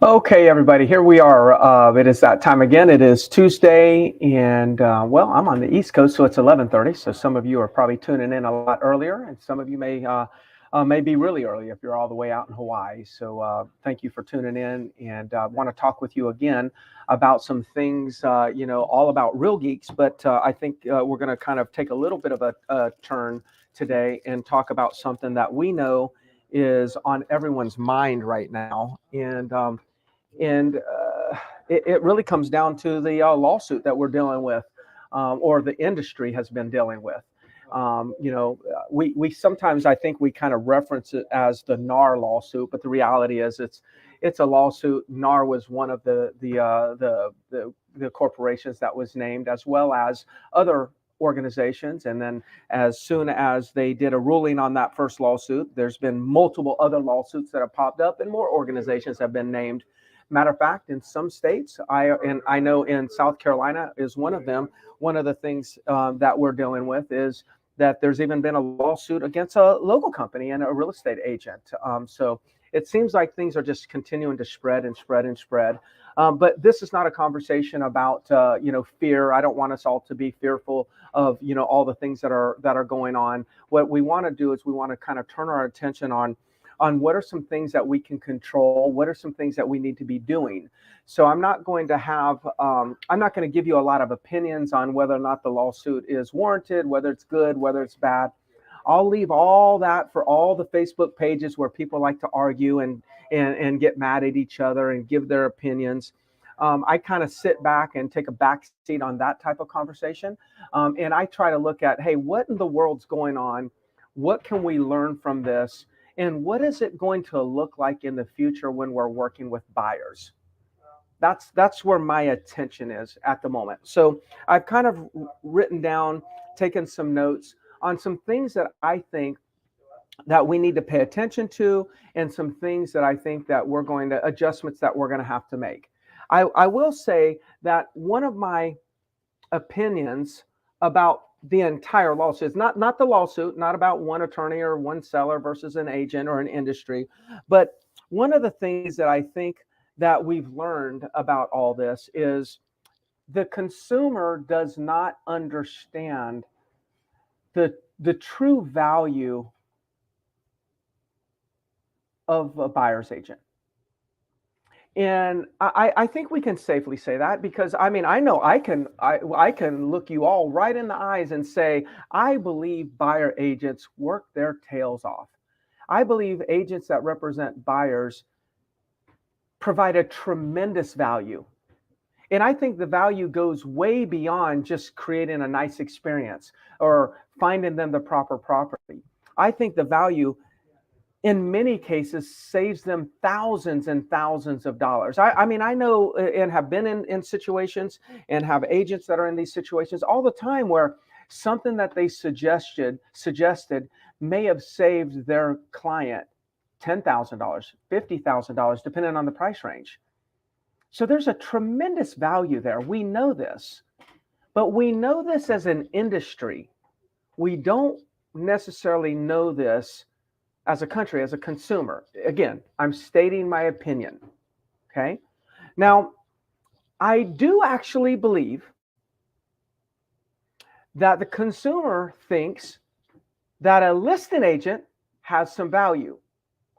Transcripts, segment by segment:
Okay, everybody, here we are. It is that time again. It is Tuesday, and well, I'm on the East Coast, so it's 11:30. So some of you are probably tuning in a lot earlier, and some of you may be really early if you're all the way out in Hawaii. So thank you for tuning in, and want to talk with you again about some things, all about Real Geeks. But I think we're going to kind of take a little bit of a turn today and talk about something that we know is on everyone's mind right now, and it really comes down to the lawsuit that we're dealing with, or the industry has been dealing with. We sometimes, I think, we kind of reference it as the NAR lawsuit, but the reality is it's a lawsuit. NAR was one of the corporations that was named, as well as other organizations. And then as soon as they did a ruling on that first lawsuit, there's been multiple other lawsuits that have popped up, and more organizations have been named. Matter of fact, in some states, I know in South Carolina is one of them. One of the things that we're dealing with is that there's even been a lawsuit against a local company and a real estate agent. So it seems like things are just continuing to spread and spread and spread. But this is not a conversation about fear. I don't want us all to be fearful of all the things that are going on. What we want to do is we want to kind of turn our attention on what are some things that we can control, what are some things that we need to be doing. So I'm not going to give you a lot of opinions on whether or not the lawsuit is warranted, whether it's good, whether it's bad. I'll leave all that for all the Facebook pages where people like to argue and get mad at each other and give their opinions. I kind of sit back and take a back seat on that type of conversation. And I try to look at, hey, what in the world's going on? What can we learn from this? And what is it going to look like in the future when we're working with buyers? That's where my attention is at the moment. So I've kind of written down, taken some notes on some things that I think that we need to pay attention to, and some things that I think that adjustments that we're going to have to make. I will say that one of my opinions about the entire lawsuit. It's not the lawsuit, not about one attorney or one seller versus an agent or an industry. But one of the things that I think that we've learned about all this is the consumer does not understand the true value of a buyer's agent. And I think we can safely say that, because I mean, I know I can look you all right in the eyes and say, I believe buyer agents work their tails off. I believe agents that represent buyers provide a tremendous value. And I think the value goes way beyond just creating a nice experience or finding them the proper property. I think the value in many cases saves them thousands and thousands of dollars. I mean, I know and have been in situations and have agents that are in these situations all the time where something that they suggested may have saved their client $10,000, $50,000, depending on the price range. So there's a tremendous value there. We know this, but we know this as an industry. We don't necessarily know this as a country, as a consumer. Again, I'm stating my opinion. Okay. Now, I do actually believe that the consumer thinks that a listing agent has some value.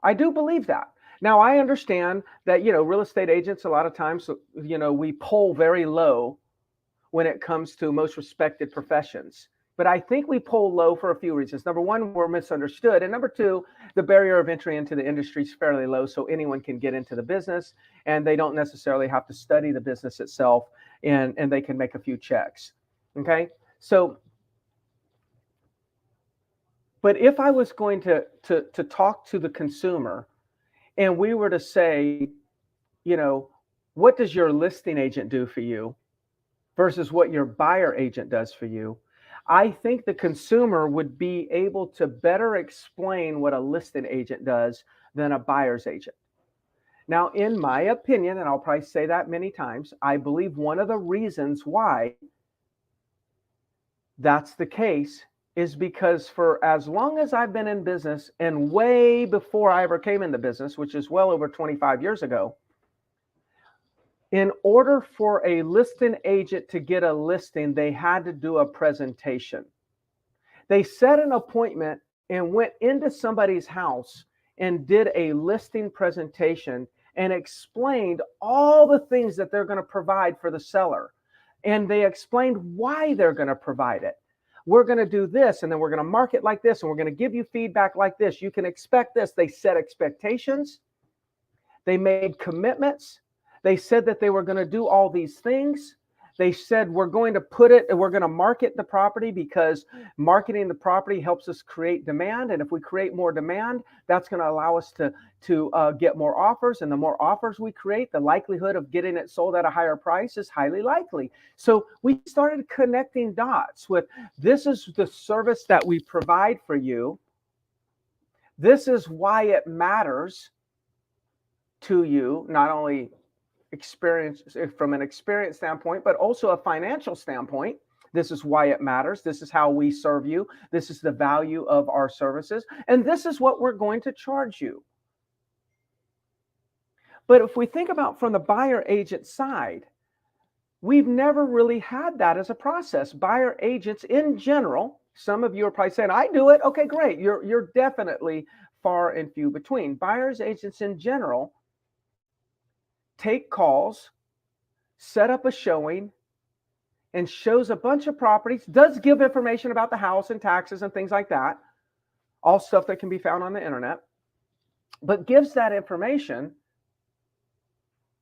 I do believe that. Now, I understand that, real estate agents, a lot of times, we poll very low when it comes to most respected professions. But I think we poll low for a few reasons. Number one, we're misunderstood. And number two, the barrier of entry into the industry is fairly low, so anyone can get into the business, and they don't necessarily have to study the business itself, and they can make a few checks. Okay? So, but if I was going to talk to the consumer and we were to say, what does your listing agent do for you versus what your buyer agent does for you, I think the consumer would be able to better explain what a listing agent does than a buyer's agent. Now, in my opinion, and I'll probably say that many times, I believe one of the reasons why that's the case is because for as long as I've been in business, and way before I ever came into business, which is well over 25 years ago, in order for a listing agent to get a listing, they had to do a presentation. They set an appointment and went into somebody's house and did a listing presentation and explained all the things that they're going to provide for the seller. And they explained why they're going to provide it. We're going to do this, and then we're going to market like this, and we're going to give you feedback like this. You can expect this. They set expectations. They made commitments. They said that they were going to do all these things. They said we're going to market the property because marketing the property helps us create demand. And if we create more demand, that's going to allow us to get more offers. And the more offers we create, the likelihood of getting it sold at a higher price is highly likely. So we started connecting dots with, this is the service that we provide for you. This is why it matters to you, not only from an experience standpoint, but also a financial standpoint. This is why it matters. This is how we serve you. This is the value of our services. And this is what we're going to charge you. But if we think about from the buyer agent side, we've never really had that as a process. Buyer agents in general, some of you are probably saying, I do it. Okay, great. You're definitely far and few between. Buyers agents in general take calls, set up a showing, and shows a bunch of properties, does give information about the house and taxes and things like that, all stuff that can be found on the internet, but gives that information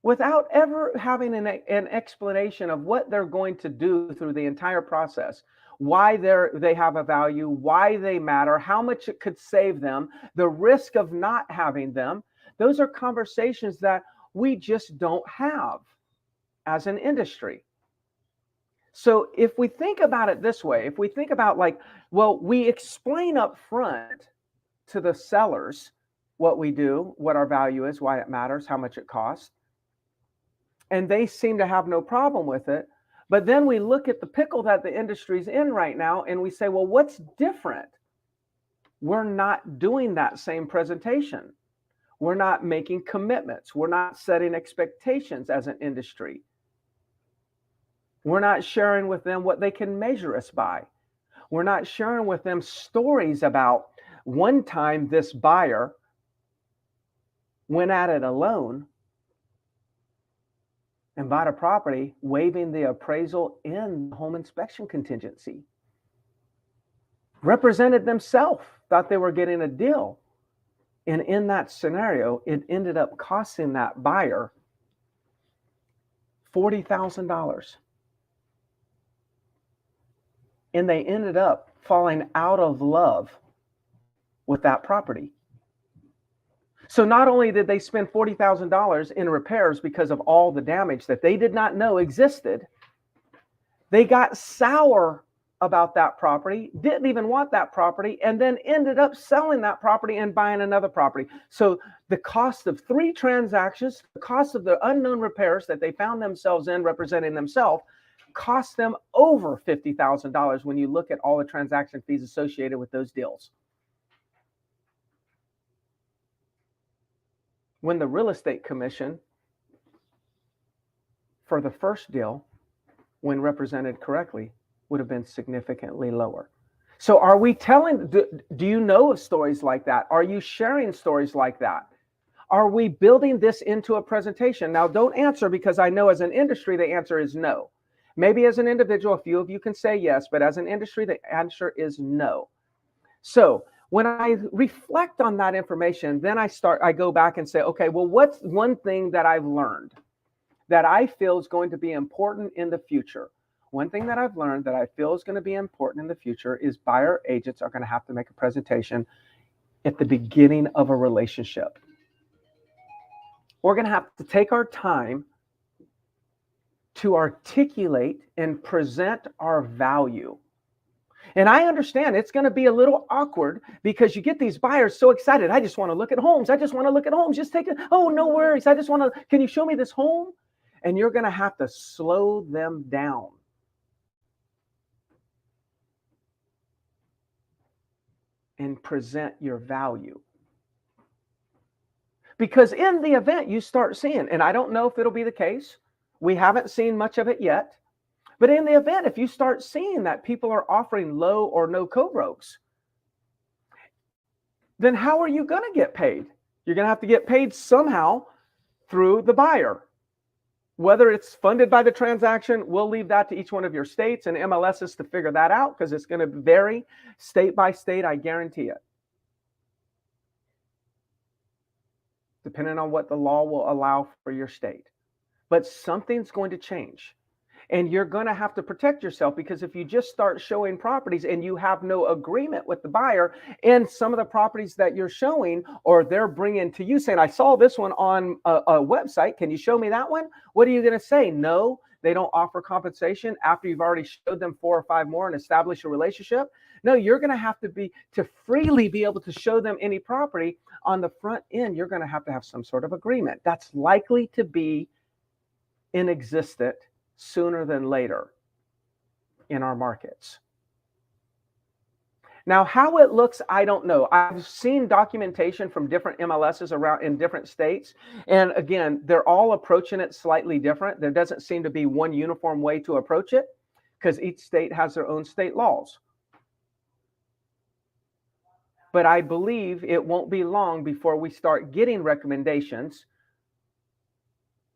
without ever having an explanation of what they're going to do through the entire process, why they have a value, why they matter, how much it could save them, the risk of not having them. Those are conversations that we just don't have as an industry. So if we think about it this way, if we think about we explain up front to the sellers what we do, what our value is, why it matters, how much it costs, and they seem to have no problem with it. But then we look at the pickle that the industry's in right now, and we say, well, what's different? We're not doing that same presentation. We're not making commitments. We're not setting expectations as an industry. We're not sharing with them what they can measure us by. We're not sharing with them stories about one time this buyer went at it alone and bought a property, waiving the appraisal and the home inspection contingency. Represented themselves, thought they were getting a deal. And in that scenario, it ended up costing that buyer $40,000. And they ended up falling out of love with that property. So not only did they spend $40,000 in repairs because of all the damage that they did not know existed, they got sour about that property, didn't even want that property, and then ended up selling that property and buying another property. So the cost of 3 transactions, the cost of the unknown repairs that they found themselves in representing themselves, cost them over $50,000 when you look at all the transaction fees associated with those deals. When the real estate commission for the first deal, when represented correctly, would have been significantly lower. So are we telling, do you know of stories like that? Are you sharing stories like that? Are we building this into a presentation? Now, don't answer, because I know as an industry, the answer is no. Maybe as an individual, a few of you can say yes, but as an industry, the answer is no. So when I reflect on that information, then I go back and say, okay, well, what's one thing that I've learned that I feel is going to be important in the future? One thing that I've learned that I feel is going to be important in the future is buyer agents are going to have to make a presentation at the beginning of a relationship. We're going to have to take our time to articulate and present our value. And I understand it's going to be a little awkward because you get these buyers so excited. I just want to look at homes. I just want to look at homes. Just take it. Oh, no worries. I just want to, can you show me this home? And you're going to have to slow them down. and present your value. Because in the event you start seeing, and I don't know if it'll be the case, we haven't seen much of it yet, but in the event, if you start seeing that people are offering low or no co-broks, then how are you going to get paid? You're going to have to get paid somehow through the buyer. Whether it's funded by the transaction, we'll leave that to each one of your states and MLSs to figure that out, because it's going to vary state by state, I guarantee it. Depending on what the law will allow for your state. But something's going to change. And you're going to have to protect yourself, because if you just start showing properties and you have no agreement with the buyer, and some of the properties that you're showing or they're bringing to you saying, I saw this one on a website, can you show me that one? What are you going to say? No, they don't offer compensation after you've already showed them 4 or 5 more and established a relationship? No, you're going to have to freely be able to show them any property on the front end. You're going to have some sort of agreement. That's likely to be inexistent sooner than later in our markets. Now, how it looks, I don't know. I've seen documentation from different MLSs around in different states. And again, they're all approaching it slightly different. There doesn't seem to be one uniform way to approach it, because each state has their own state laws. But I believe it won't be long before we start getting recommendations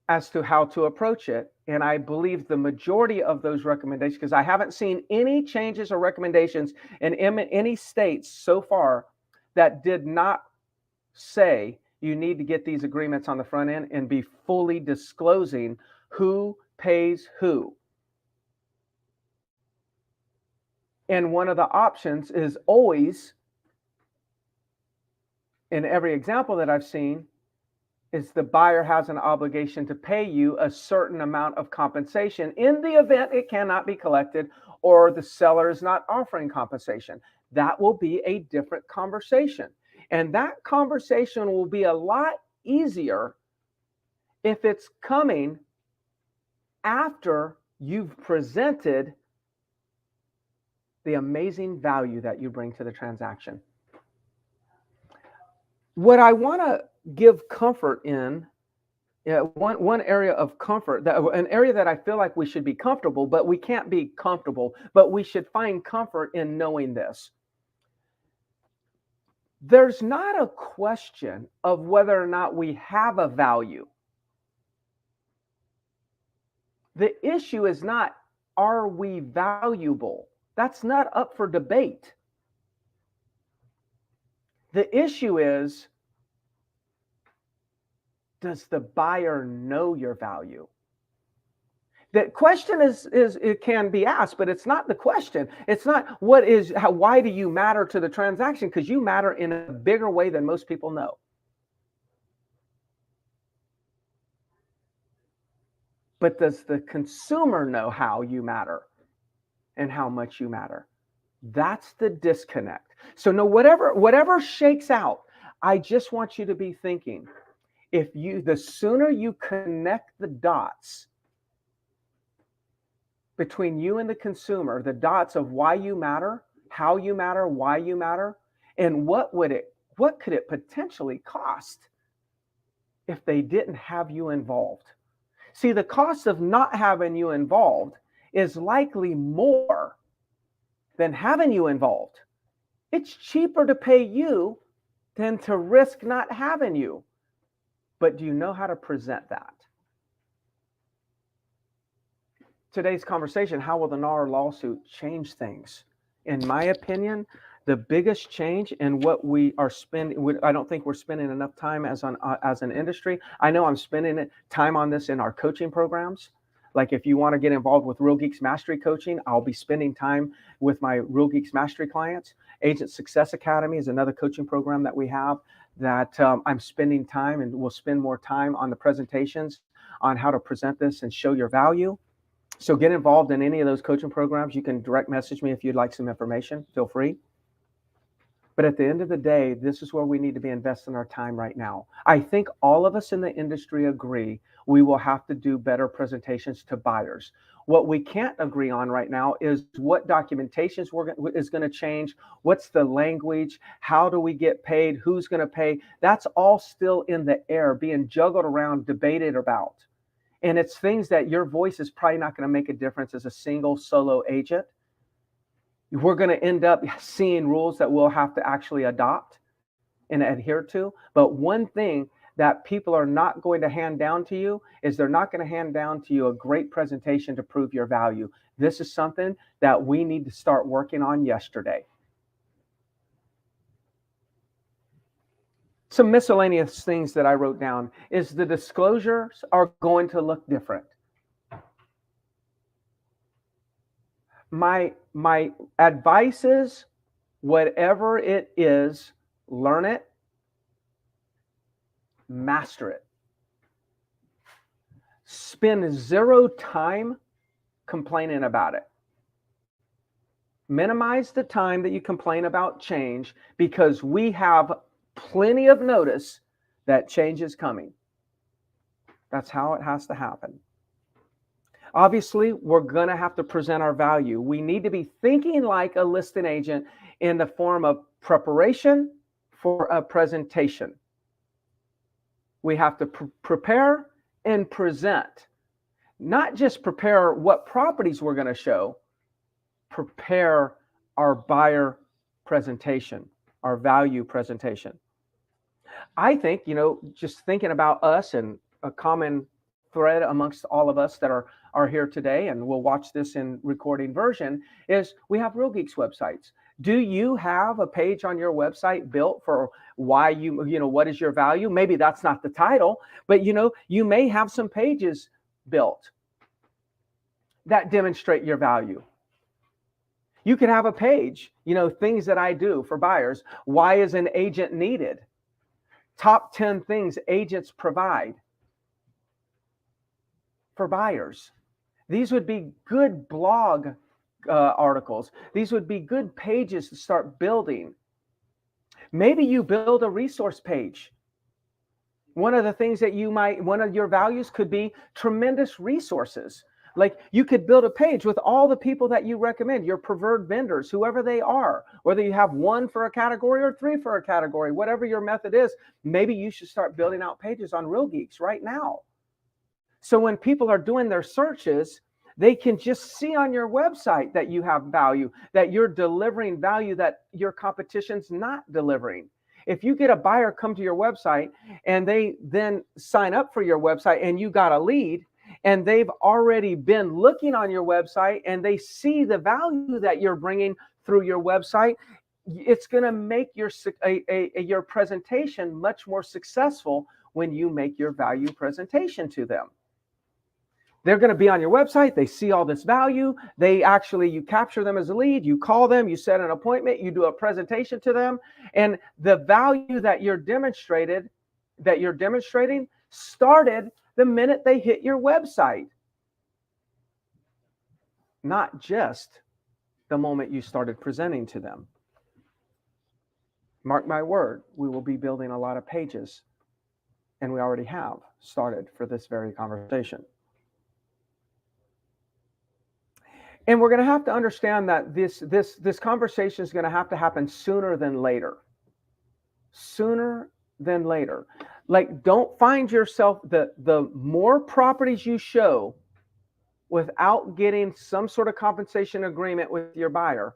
as to how to approach it. And I believe the majority of those recommendations, because I haven't seen any changes or recommendations in any states so far that did not say you need to get these agreements on the front end and be fully disclosing who pays who. And one of the options is always, in every example that I've seen, is the buyer has an obligation to pay you a certain amount of compensation in the event it cannot be collected or the seller is not offering compensation. That will be a different conversation. And that conversation will be a lot easier if it's coming after you've presented the amazing value that you bring to the transaction. What I want to give comfort in, one area of comfort, an area that I feel like we should be comfortable, but we can't be comfortable, but we should find comfort in knowing this. There's not a question of whether or not we have a value. The issue is not, are we valuable? That's not up for debate. The issue is, does the buyer know your value? The question is it can be asked, but it's not the question. It's not why do you matter to the transaction? Because you matter in a bigger way than most people know. But does the consumer know how you matter and how much you matter? That's the disconnect. So no, whatever shakes out, I just want you to be thinking, the sooner you connect the dots between you and the consumer, the dots of why you matter, how you matter, why you matter, and what could it potentially cost if they didn't have you involved? See, the cost of not having you involved is likely more than having you involved. It's cheaper to pay you than to risk not having you. But do you know how to present that? Today's conversation, how will the NAR lawsuit change things? In my opinion, the biggest change in what we are spending, I don't think we're spending enough time as an industry. I know I'm spending time on this in our coaching programs. Like if you want to get involved with Real Geeks Mastery Coaching, I'll be spending time with my Real Geeks Mastery clients. Agent Success Academy is another coaching program that we have that I'm spending time, and we'll spend more time on the presentations on how to present this and show your value. So get involved in any of those coaching programs. You can direct message me if you'd like some information. Feel free. But at the end of the day, this is where we need to be investing our time right now. I think all of us in the industry agree we will have to do better presentations to buyers. What we can't agree on right now is what documentations is going to change. What's the language? How do we get paid? Who's going to pay? That's all still in the air, being juggled around, debated about. And it's things that your voice is probably not going to make a difference as a single solo agent. We're going to end up seeing rules that we'll have to actually adopt and adhere to. But one thing that people are not going to hand down to you is they're not going to hand down to you a great presentation to prove your value. This is something that we need to start working on yesterday. Some miscellaneous things that I wrote down is the disclosures are going to look different. My advice is, whatever it is, learn it, master it. Spend zero time complaining about it. Minimize the time that you complain about change, because we have plenty of notice that change is coming. That's how it has to happen. Obviously, we're going to have to present our value. We need to be thinking like a listing agent in the form of preparation for a presentation. We have to prepare and present. Not just prepare what properties we're going to show, prepare our buyer presentation, our value presentation. I think, just thinking about us, and a common thread amongst all of us that are here today, and we'll watch this in recording version, is we have Real Geeks websites. Do you have a page on your website built for why what is your value? Maybe that's not the title, but you may have some pages built that demonstrate your value. You could have a page, things that I do for buyers. Why is an agent needed? Top 10 things agents provide for buyers. These would be good blog articles. These would be good pages to start building. Maybe you build a resource page. One of the things that one of your values could be tremendous resources. Like, you could build a page with all the people that you recommend, your preferred vendors, whoever they are, whether you have one for a category or three for a category, whatever your method is. Maybe you should start building out pages on Real Geeks right now. So when people are doing their searches, they can just see on your website that you have value, that you're delivering value that your competition's not delivering. If you get a buyer come to your website and they then sign up for your website and you got a lead, and they've already been looking on your website and they see the value that you're bringing through your website, it's going to make your presentation much more successful when you make your value presentation to them. They're going to be on your website. They see all this value. You capture them as a lead. You call them. You set an appointment. You do a presentation to them. And the value that you're demonstrating started the minute they hit your website, not just the moment you started presenting to them. Mark my word, we will be building a lot of pages, and we already have started for this very conversation. And we're going to have to understand that this conversation is going to have to happen sooner than later. Sooner than later. Like, don't find yourself, the more properties you show without getting some sort of compensation agreement with your buyer,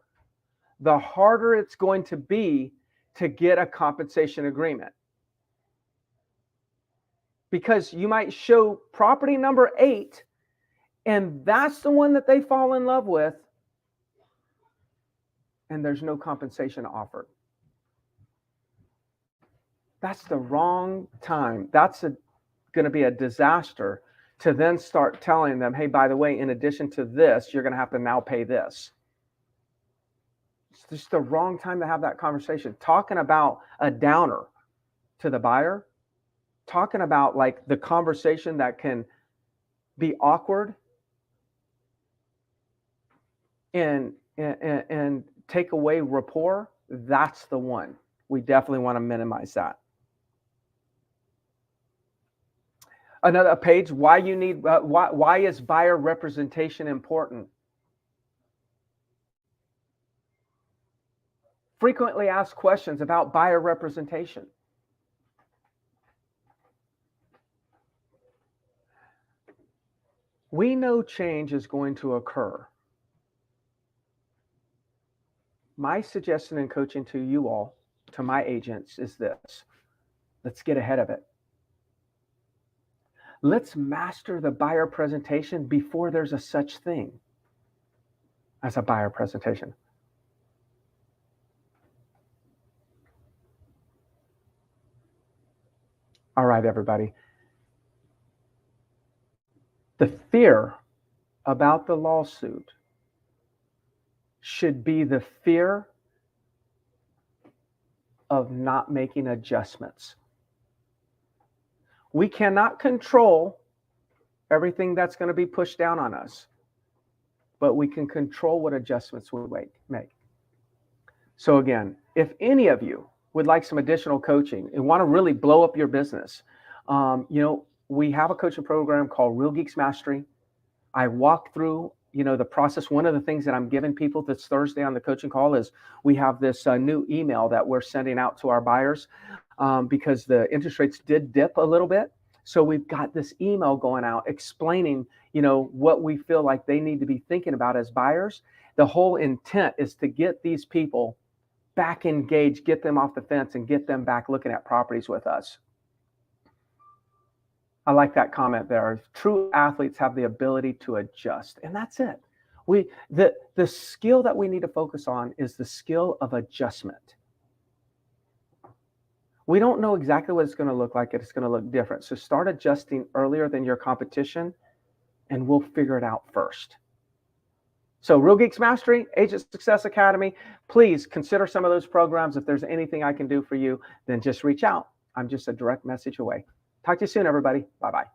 the harder it's going to be to get a compensation agreement. Because you might show property number 8, and that's the one that they fall in love with, and there's no compensation offered. That's the wrong time. That's going to be a disaster to then start telling them, hey, by the way, in addition to this, you're going to have to now pay this. It's just the wrong time to have that conversation. Talking about a downer to the buyer, talking about like the conversation that can be awkward and take away rapport, that's the one. We definitely want to minimize that. Another page, why you need, why is buyer representation important? Frequently asked questions about buyer representation. We know change is going to occur. My suggestion in coaching to you all, to my agents, is this: let's get ahead of it. Let's master the buyer presentation before there's a such thing as a buyer presentation. All right, everybody. The fear about the lawsuit should be the fear of not making adjustments. We cannot control everything that's going to be pushed down on us, but we can control what adjustments we make. So again, if any of you would like some additional coaching and want to really blow up your business, we have a coaching program called Real Geeks Mastery. I walk through, the process. One of the things that I'm giving people this Thursday on the coaching call is we have this new email that we're sending out to our buyers because the interest rates did dip a little bit. So we've got this email going out explaining, what we feel like they need to be thinking about as buyers. The whole intent is to get these people back engaged, get them off the fence, and get them back looking at properties with us. I like that comment there. True athletes have the ability to adjust, and that's it. The skill that we need to focus on is the skill of adjustment. We don't know exactly what it's going to look like. It's going to look different. So start adjusting earlier than your competition, and we'll figure it out first. So Real Geeks Mastery, Agent Success Academy, please consider some of those programs. If there's anything I can do for you, then just reach out. I'm just a direct message away. Talk to you soon, everybody. Bye-bye.